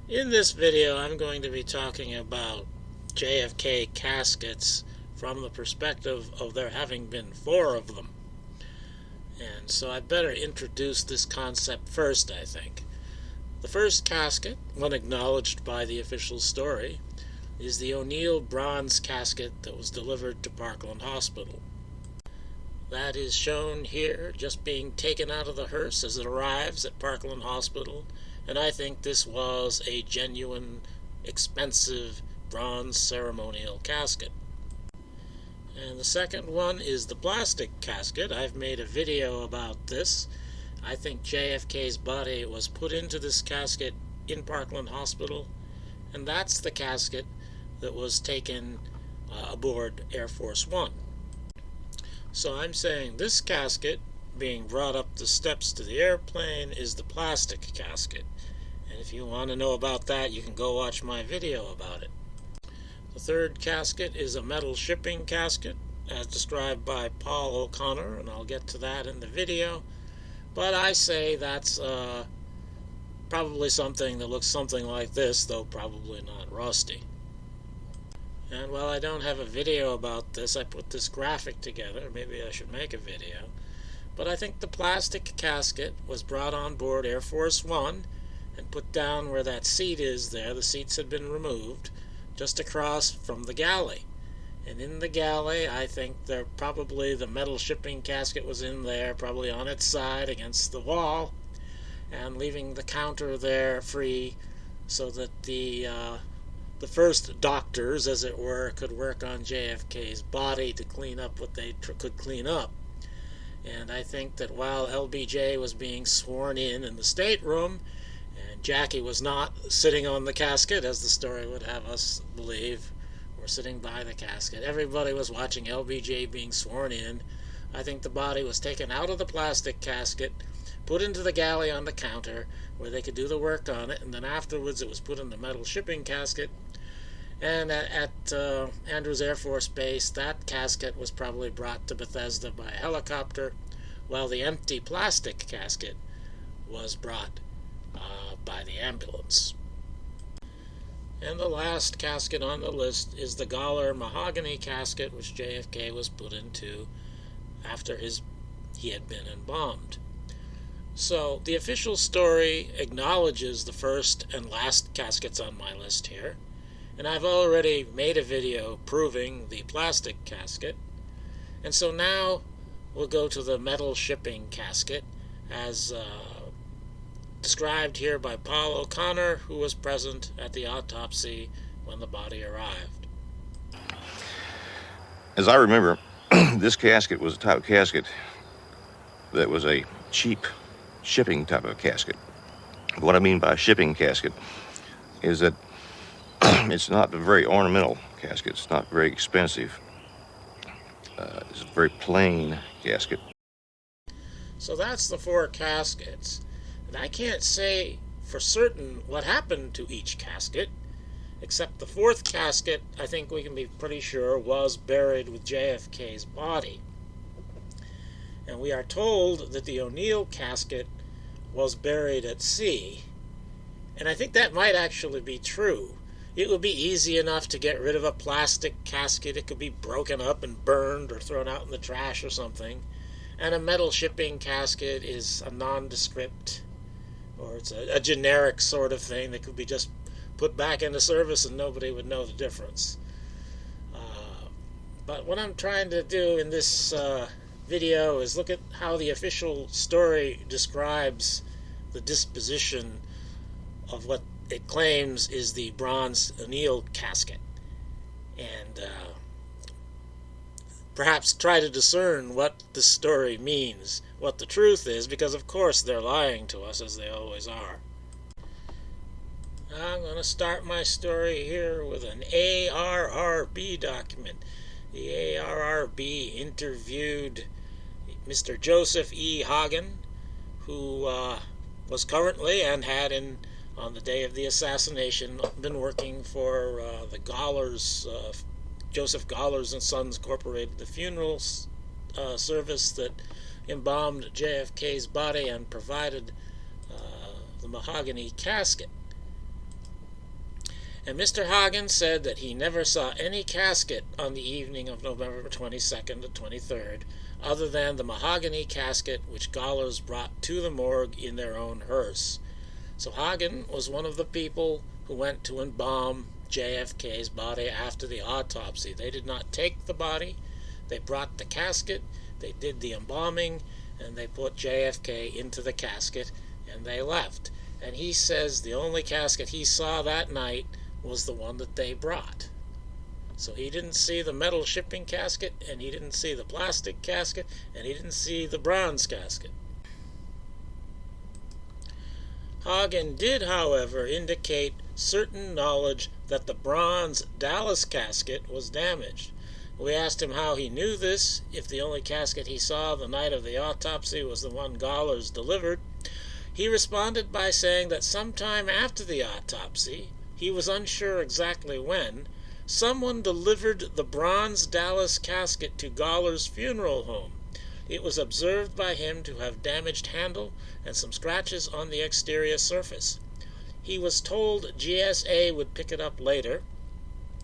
In this video, I'm going to be talking about JFK caskets from the perspective of there having been 4 of them. And so I'd better introduce this concept first, I think. The first casket, one acknowledged by the official story, is the O'Neill bronze casket that was delivered to Parkland Hospital. That is shown here, just being taken out of the hearse as it arrives at Parkland Hospital, and I think this was a genuine, expensive bronze ceremonial casket. And the second one is the plastic casket. I've made a video about this. I think JFK's body was put into this casket in Parkland Hospital, and that's the casket that was taken aboard Air Force One. So I'm saying this casket being brought up the steps to the airplane is the plastic casket. And if you want to know about that, you can go watch my video about it. The third casket is a metal shipping casket, as described by Paul O'Connor, and I'll get to that in the video. But I say that's probably something that looks something like this, though probably not rusty. And while I don't have a video about this, I put this graphic together. Maybe I should make a video. But I think the plastic casket was brought on board Air Force One and put down where that seat is there. The seats had been removed, just across from the galley. And in the galley, I think probably the metal shipping casket was in there, probably on its side against the wall, and leaving the counter there free so that the first doctors, as it were, could work on JFK's body to clean up what they could clean up. And I think that while LBJ was being sworn in the stateroom, and Jackie was not sitting on the casket, as the story would have us believe, or sitting by the casket, everybody was watching LBJ being sworn in. I think the body was taken out of the plastic casket, put into the galley on the counter, where they could do the work on it, and then afterwards it was put in the metal shipping casket. And at Andrews Air Force Base, that casket was probably brought to Bethesda by a helicopter, while the empty plastic casket was brought by the ambulance. And the last casket on the list is the Goller mahogany casket, which JFK was put into after he had been embalmed. So the official story acknowledges the first and last caskets on my list here. And I've already made a video proving the plastic casket. And so now we'll go to the metal shipping casket, as described here by Paul O'Connor, who was present at the autopsy when the body arrived. As I remember, this casket was a type of casket that was a cheap shipping type of casket. What I mean by a shipping casket is that it's not a very ornamental casket. It's not very expensive. It's a very plain casket. So that's the 4 caskets. And I can't say for certain what happened to each casket, except the 4th casket, I think we can be pretty sure, was buried with JFK's body. And we are told that the O'Neill casket was buried at sea. And I think that might actually be true. It would be easy enough to get rid of a plastic casket. It could be broken up and burned or thrown out in the trash or something. And a metal shipping casket is a nondescript, or it's a generic sort of thing that could be just put back into service and nobody would know the difference. But what I'm trying to do in this video is look at how the official story describes the disposition of what it claims is the bronze O'Neill casket, and perhaps try to discern what the story means, what the truth is, because of course they're lying to us, as they always are. I'm going to start my story here with an ARRB document. The ARRB interviewed Mr. Joseph E. Hagan, who was currently and had on the day of the assassination been working for the Gollers, Joseph Gollers and Sons Incorporated, the funeral service that embalmed JFK's body and provided the mahogany casket. And Mr. Hagan said that he never saw any casket on the evening of November 22nd to 23rd, other than the mahogany casket which gaolers brought to the morgue in their own hearse. So Hagan was one of the people who went to embalm JFK's body after the autopsy. They did not take the body, they brought the casket, they did the embalming, and they put JFK into the casket, and they left. And he says the only casket he saw that night was the one that they brought. So he didn't see the metal shipping casket, and he didn't see the plastic casket, and he didn't see the bronze casket. Hagan did, however, indicate certain knowledge that the bronze Dallas casket was damaged. We asked him how he knew this, if the only casket he saw the night of the autopsy was the one gaolers delivered. He responded by saying that sometime after the autopsy, he was unsure exactly when, someone delivered the bronze Dallas casket to gaolers' funeral home. It was observed by him to have damaged handle and some scratches on the exterior surface. He was told GSA would pick it up later,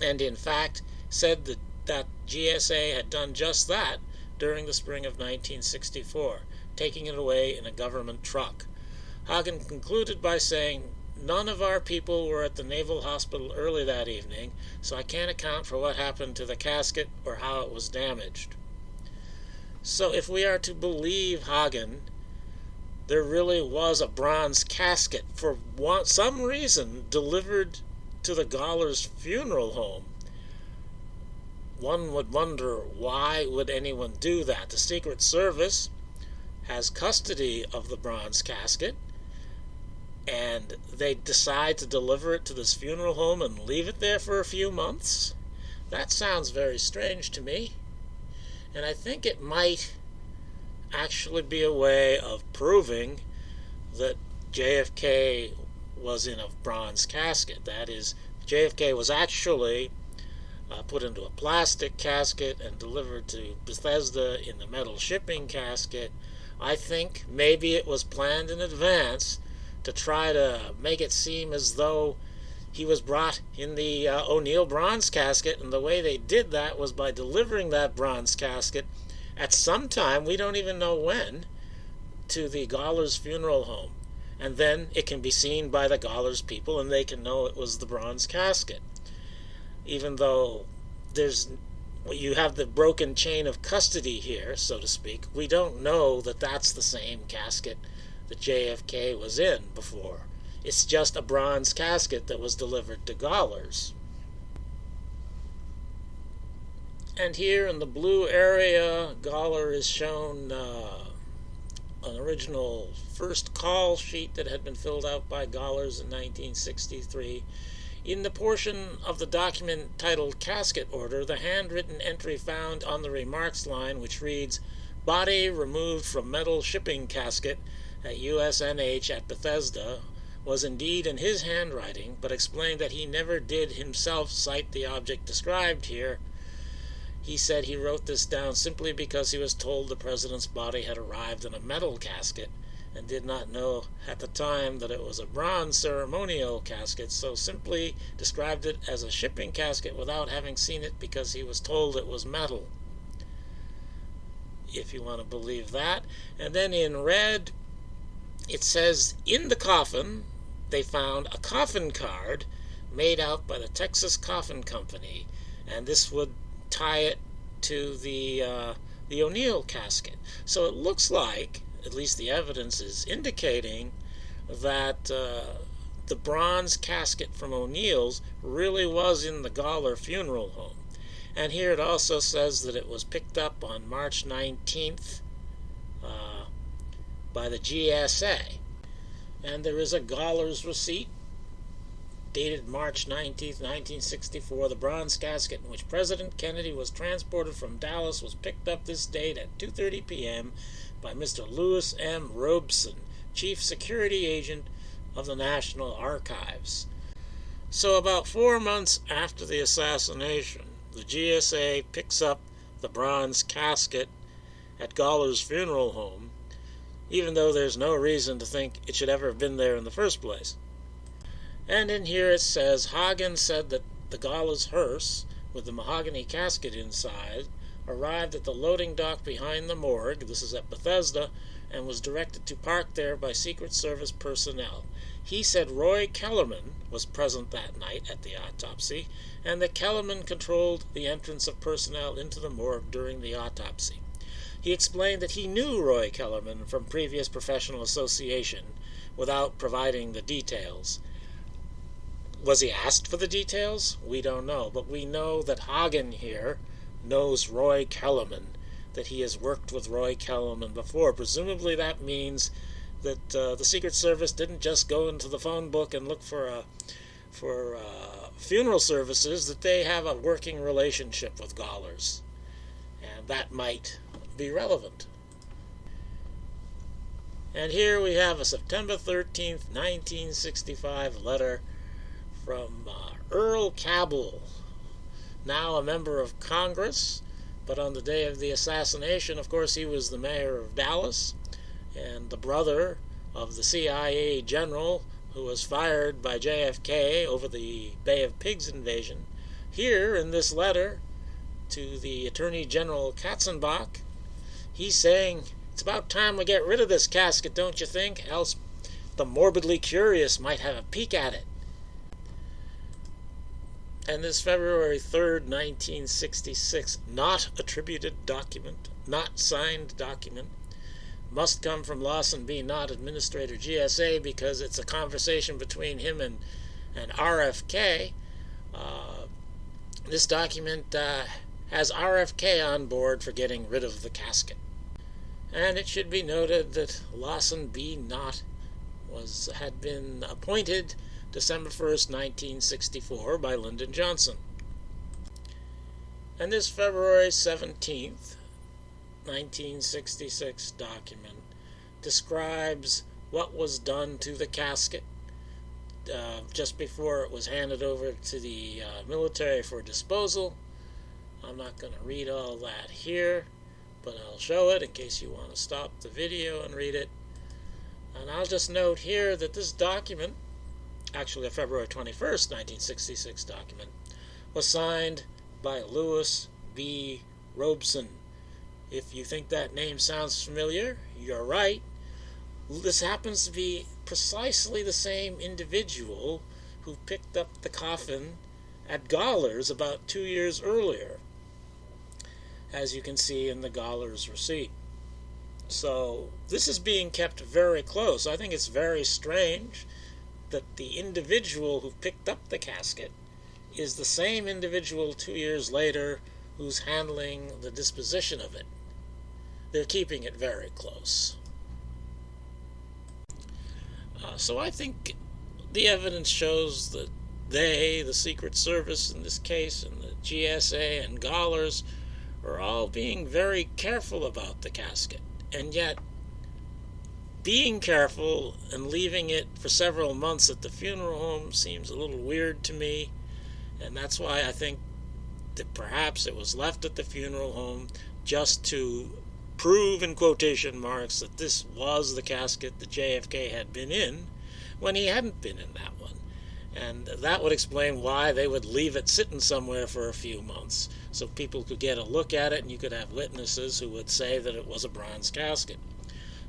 and in fact said that GSA had done just that during the spring of 1964, taking it away in a government truck. Hagan concluded by saying, "None of our people were at the Naval Hospital early that evening, so I can't account for what happened to the casket or how it was damaged." So if we are to believe Hagan, there really was a bronze casket for some reason delivered to the gaolers' funeral home. One would wonder, why would anyone do that? The Secret Service has custody of the bronze casket, and they decide to deliver it to this funeral home and leave it there for a few months? That sounds very strange to me. And I think it might actually be a way of proving that JFK was in a bronze casket. That is, JFK was actually put into a plastic casket and delivered to Bethesda in the metal shipping casket. I think maybe it was planned in advance to try to make it seem as though he was brought in the O'Neill bronze casket, and the way they did that was by delivering that bronze casket at some time, we don't even know when, to the gaolers' funeral home. And then it can be seen by the gaolers' people, and they can know it was the bronze casket. Even though you have the broken chain of custody here, so to speak, we don't know that that's the same casket that JFK was in before. It's just a bronze casket that was delivered to gaolers. And here in the blue area, gaoler is shown an original first call sheet that had been filled out by gaolers in 1963. In the portion of the document titled Casket Order, the handwritten entry found on the remarks line, which reads, "Body removed from metal shipping casket at USNH at Bethesda," was indeed in his handwriting, but explained that he never did himself cite the object described here. He said he wrote this down simply because he was told the president's body had arrived in a metal casket and did not know at the time that it was a bronze ceremonial casket, so simply described it as a shipping casket without having seen it because he was told it was metal, if you want to believe that. And then in red, it says, in the coffin, they found a coffin card made out by the Texas Coffin Company, and this would tie it to the O'Neill casket. So it looks like, at least the evidence is indicating, that the bronze casket from O'Neill's really was in the gaoler funeral home. And here it also says that it was picked up on March 19th by the GSA. And there is a gaoler's receipt dated March 19th, 1964. The bronze casket in which President Kennedy was transported from Dallas was picked up this date at 2:30 p.m. by Mr. Louis M. Robeson, Chief Security Agent of the National Archives. So about 4 months after the assassination, the GSA picks up the bronze casket at gaoler's funeral home, even though there's no reason to think it should ever have been there in the first place. And in here it says, Hagan said that the Gala's hearse, with the mahogany casket inside, arrived at the loading dock behind the morgue, this is at Bethesda, and was directed to park there by Secret Service personnel. He said Roy Kellerman was present that night at the autopsy, and that Kellerman controlled the entrance of personnel into the morgue during the autopsy. He explained that he knew Roy Kellerman from previous professional association, without providing the details. Was he asked for the details? We don't know, but we know that Hagan here knows Roy Kellerman, that he has worked with Roy Kellerman before. Presumably that means that the Secret Service didn't just go into the phone book and look for funeral services, that they have a working relationship with Gallers, and that might be relevant. And here we have a September 13th, 1965 letter from Earl Cabell, now a member of Congress, but on the day of the assassination, of course, he was the mayor of Dallas, and the brother of the CIA general who was fired by JFK over the Bay of Pigs invasion. Here, in this letter to the Attorney General Katzenbach, he's saying, it's about time we get rid of this casket, don't you think? Else the morbidly curious might have a peek at it. And this February 3rd, 1966, not attributed document, not signed document, must come from Lawson B. Knott, Administrator GSA, because it's a conversation between him and RFK. This document has RFK on board for getting rid of the casket. And it should be noted that Lawson B. Knott had been appointed December 1st, 1964 by Lyndon Johnson. And this February 17th, 1966 document describes what was done to the casket just before it was handed over to the military for disposal. I'm not going to read all that here, but I'll show it in case you want to stop the video and read it. And I'll just note here that this document, actually a February 21st, 1966 document, was signed by Louis B. Robeson. If you think that name sounds familiar, you're right. This happens to be precisely the same individual who picked up the coffin at Gallers about 2 years earlier, as you can see in the Gallers receipt. So this is being kept very close. I think it's very strange that the individual who picked up the casket is the same individual 2 years later who's handling the disposition of it. They're keeping it very close. So I think the evidence shows that the Secret Service in this case, and the GSA and Gallers, are all being very careful about the casket. And yet, being careful and leaving it for several months at the funeral home seems a little weird to me. And that's why I think that perhaps it was left at the funeral home just to prove, in quotation marks, that this was the casket that JFK had been in when he hadn't been in that one. And that would explain why they would leave it sitting somewhere for a few months, so people could get a look at it and you could have witnesses who would say that it was a bronze casket,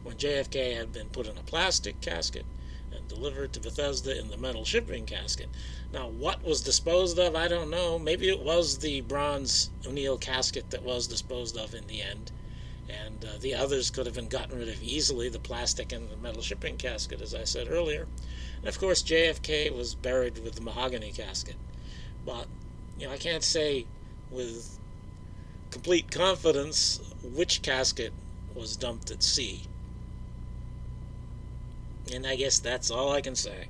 when JFK had been put in a plastic casket and delivered to Bethesda in the metal shipping casket. Now, what was disposed of, I don't know. Maybe it was the bronze O'Neill casket that was disposed of in the end, and the others could have been gotten rid of easily, the plastic and the metal shipping casket, as I said earlier. And of course, JFK was buried with the mahogany casket. But, I can't say with complete confidence which casket was dumped at sea. And I guess that's all I can say.